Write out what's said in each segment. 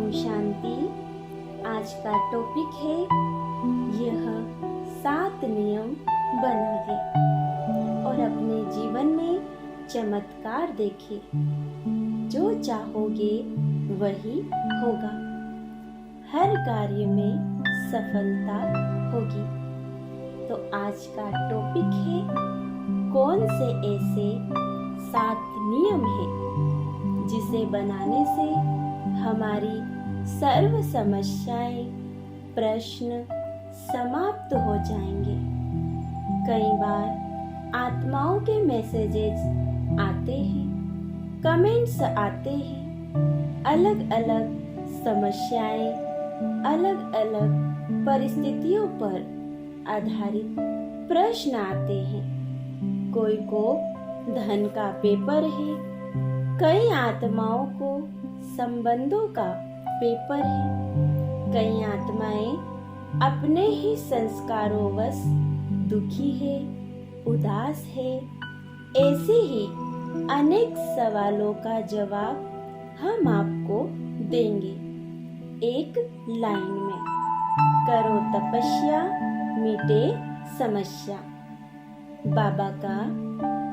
ओम शांति। आज का टॉपिक है यह 7 नियम बनाइए और अपने जीवन में चमत्कार देखिए। जो चाहोगे वही होगा। हर कार्य में सफलता होगी। तो आज का टॉपिक है कौन से ऐसे 7 नियम हैं जिसे बनाने से हमारी सर्व समस्याएं, प्रश्न समाप्त हो जाएंगे। कई बार आत्माओं के मैसेजेस आते हैं, कमेंट्स आते हैं, अलग अलग समस्याएं, अलग अलग परिस्थितियों पर आधारित प्रश्न आते हैं। कोई को धन का पेपर है, कई आत्माओं को संबंधों का पेपर है। कई आत्माएं अपने ही संस्कारोंवश दुखी है, उदास है। ऐसे ही अनेक सवालों का जवाब हम आपको देंगे एक लाइन में। करो तपस्या, मिटे समस्या। बाबा का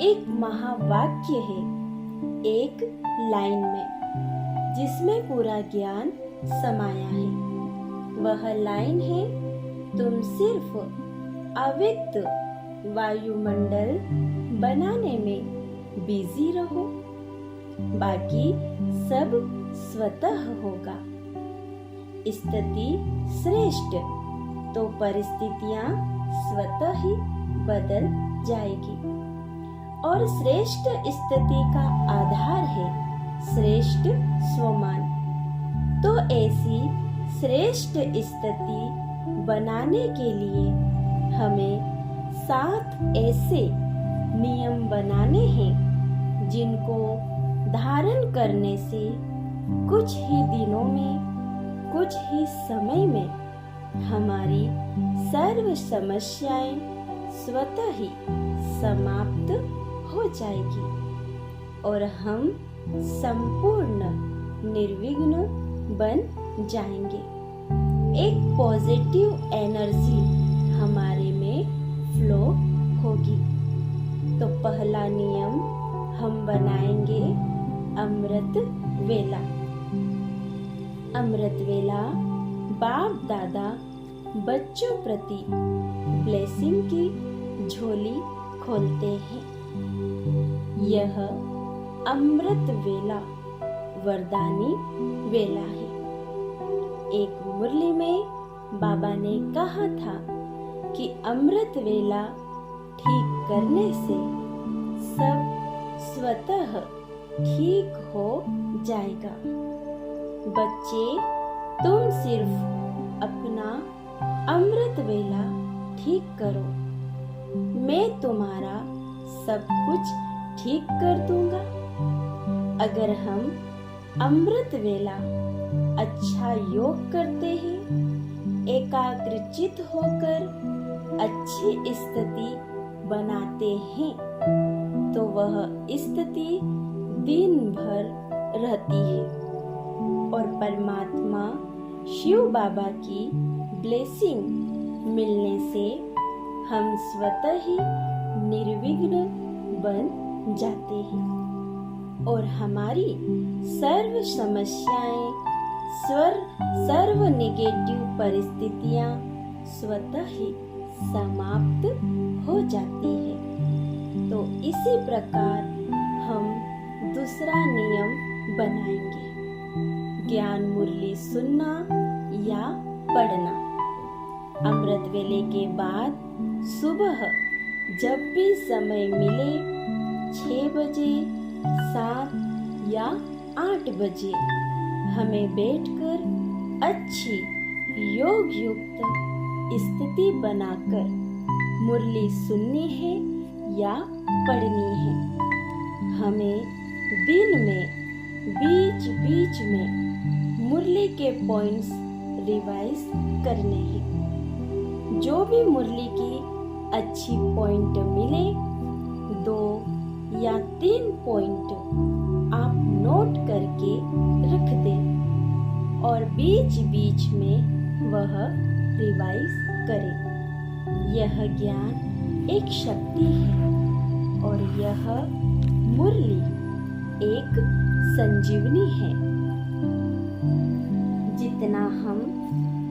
एक महावाक्य है एक लाइन में, जिसमें पूरा ज्ञान समाया है। वह लाइन है, तुम सिर्फ अव्यक्त वायुमंडल बनाने में बिजी रहो, बाकी सब स्वतः होगा। स्थिति श्रेष्ठ तो परिस्थितियां स्वतः ही बदल जाएगी। और श्रेष्ठ स्थिति का आधार है श्रेष्ठ स्वमान। तो ऐसी श्रेष्ठ स्थिति बनाने के लिए हमें 7 ऐसे नियम बनाने हैं जिनको धारण करने से कुछ ही दिनों में, कुछ ही समय में हमारी सर्व समस्याएं स्वतः ही समाप्त हो जाएगी और हम संपूर्ण निर्विघ्न बन जाएंगे। एक पॉजिटिव एनर्जी हमारे में फ्लो होगी। तो पहला नियम हम बनाएंगे अमृत वेला। अमृत वेला बाप दादा बच्चों प्रति ब्लेसिंग की झोली खोलते हैं। यह अमृत वेला वरदानी वेला है। एक मुरली में बाबा ने कहा था कि अमृत वेला ठीक करने से सब स्वतः ठीक हो जाएगा। बच्चे, तुम सिर्फ अपना अमृत वेला ठीक करो, मैं तुम्हारा सब कुछ ठीक कर दूंगा। अगर हम अमृत वेला अच्छा योग करते हैं, एकाग्रचित होकर अच्छी स्थिति बनाते हैं, तो वह स्थिति दिन भर रहती है और परमात्मा शिव बाबा की ब्लेसिंग मिलने से हम स्वतः ही निर्विघ्न बन जाते हैं और हमारी सर्व समस्याएं, सर्व नेगेटिव परिस्थितियां स्वतः ही समाप्त हो जाती है। तो इसी प्रकार हम दूसरा नियम बनाएंगे, ज्ञान मुरली सुनना या पढ़ना। अमृत वेले के बाद सुबह जब भी समय मिले, 6 बजे, 7 या 8 बजे हमें बैठकर अच्छी योग युक्त स्थिति बनाकर मुरली सुननी है या पढ़नी है। हमें दिन में बीच बीच में मुरली के पॉइंट्स रिवाइज करने हैं। जो भी मुरली की अच्छी पॉइंट मिले, 2 या 3 पॉइंट आप नोट करके रख दें और और बीच बीच में वह रिवाइज करे। यह ज्ञान एक शक्ति है और यह मुरली एक संजीवनी है। जितना हम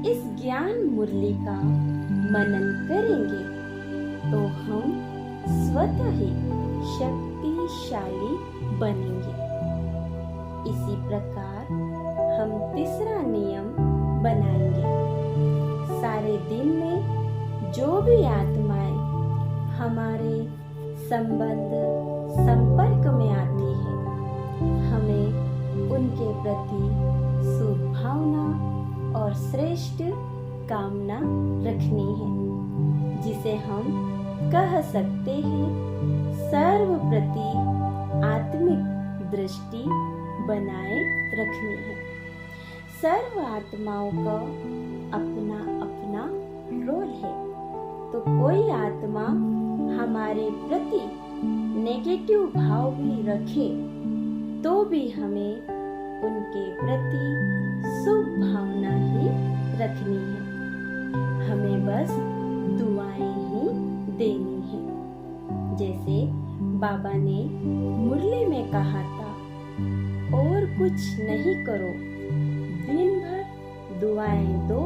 इस ज्ञान मुरली का मनन करेंगे तो हम स्वतः ही शक्तिशाली बनेंगे। इसी प्रकार हम तीसरा नियम बनाएंगे। सारे दिन में जो भी आत्माएं हमारे संपर्क में आती है, हमें उनके प्रति शुभ भावना और श्रेष्ठ कामना रखनी है, जिसे हम कह सकते हैं सर्व प्रति आत्मिक दृष्टि बनाए रखनी है। सर्व आत्माओं का अपना अपना रोल है, तो कोई आत्मा हमारे प्रति नेगेटिव भाव भी रखे तो भी हमें उनके प्रति शुभ भावना ही रखनी है। हमें बस दुआएं ही देनी है। जैसे बाबा ने मुरली में कहा था, और कुछ नहीं करो, दिन भर दुआएं दो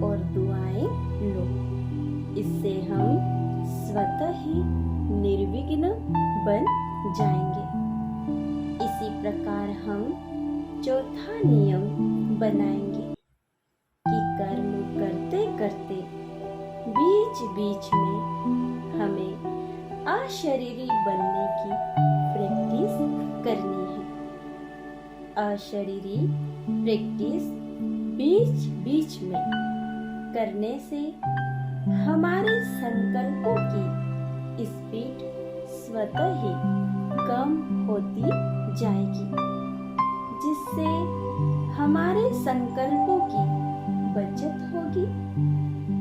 और दुआएं लो। इससे हम स्वतः ही निर्विघ्न बन जाएंगे। इसी प्रकार हम चौथा नियम बनाएंगे कि कर्म करते करते बीच बीच में हमें अशरीरी बनने की प्रैक्टिस करनी है। अशरीरी प्रैक्टिस बीच बीच में करने से हमारे संकल्पों की स्पीड स्वतः ही कम होती जाएगी, जिससे हमारे संकल्पों की बचत होगी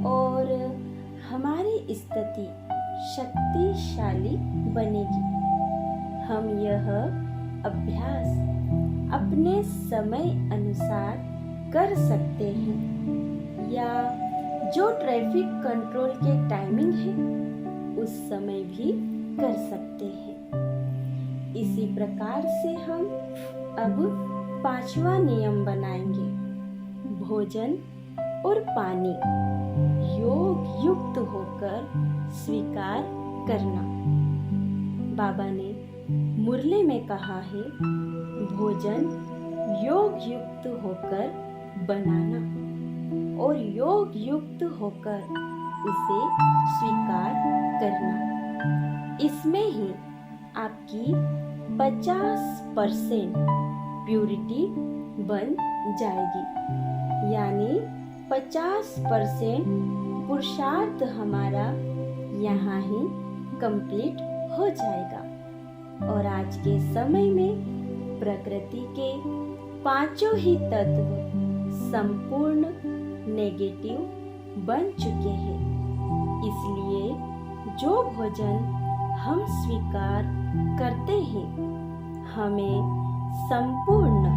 और हमारी स्थिति शक्तिशाली बनेगी। हम यह अभ्यास अपने समय अनुसार कर सकते हैं या जो ट्रैफिक कंट्रोल के टाइमिंग है उस समय भी कर सकते हैं। इसी प्रकार से हम अब पांचवा नियम बनाएंगे। भोजन और पानी योग युक्त होकर स्वीकार करना। बाबा ने मुरली में कहा है, भोजन योग युक्त होकर बनाना और योग युक्त होकर उसे स्वीकार करना। इसमें ही आपकी 50% प्यूरिटी बन जाएगी, यानी 50% पुरुषार्थ हमारा यहाँ ही कंप्लीट हो जाएगा। और आज के समय में प्रकृति के पांचों ही तत्व संपूर्ण नेगेटिव बन चुके हैं। इसलिए जो भोजन हम स्वीकार करते हैं, हमें संपूर्ण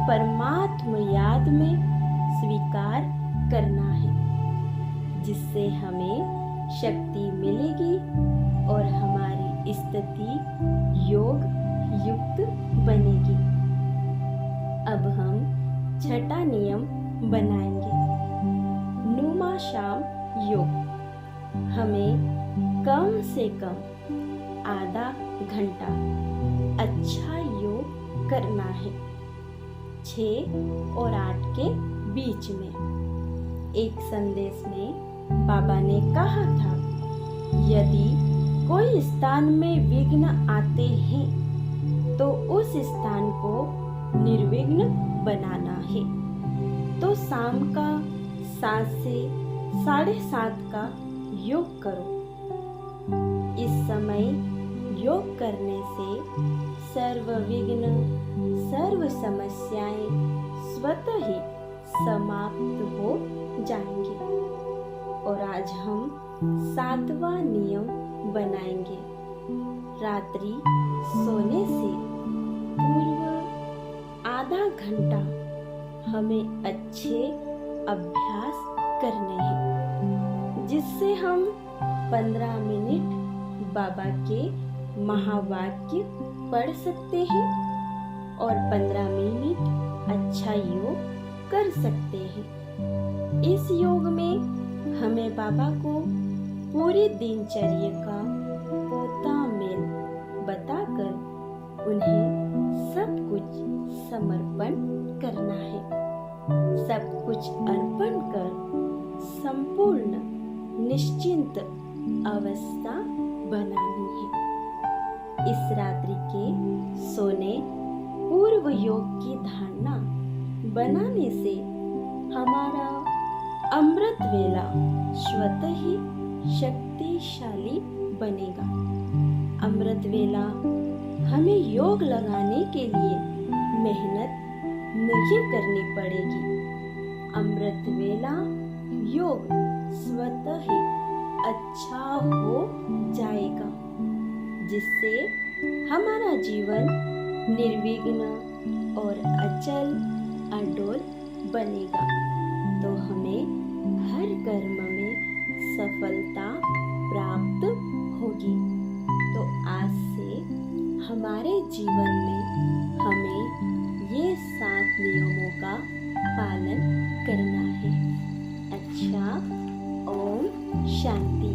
परमात्म याद में स्वीकार करना है, जिससे हमें शक्ति मिलेगी और हमारी स्थिति योग युक्त बनेगी। अब हम छठा नियम बनाएंगे, नुमा शाम योग। हमें कम से कम आधा घंटा अच्छा योग करना है, 6 और 8 के बीच में। एक संदेश में बाबा ने कहा था, यदि कोई स्थान में विघ्न आते हैं तो उस स्थान को निर्विघ्न बनाना है। तो शाम का 7 से 7:30 का योग करो। इस समय योग करने से सर्व विघ्न, सर्व समस्याएं स्वतः ही समाप्त हो जाएंगे। और आज हम 7वां नियम बनाएंगे, रात्रि सोने से पूर्व आधा घंटा हमें अच्छे अभ्यास करने हैं, जिससे हम 15 मिनट बाबा के महावाक्य पढ़ सकते हैं और 15 मिनट अच्छा योग कर सकते हैं। इस योग में हमें बाबा को पूरी दिनचर्या का पूरा मेल बताकर उन्हें सब कुछ समर्पण करना है। सब कुछ अर्पण कर संपूर्ण निश्चिंत अवस्था बनानी है। इस रात्रि के सोने पूर्व योग की धारणा बनाने से हमारा अमृत वेला स्वतः ही शक्तिशाली बनेगा। अमृत वेला हमें योग लगाने के लिए मेहनत नहीं करनी पड़ेगी। अमृत वेला योग स्वतः ही अच्छा हो जाएगा, जिससे हमारा जीवन निर्विघ्न और अचल अडोल बनेगा। तो हमें हर कर्म में सफलता प्राप्त होगी। तो आज से हमारे जीवन में हमें ये 7 नियमों का पालन करना है। अच्छा, ओम शांति।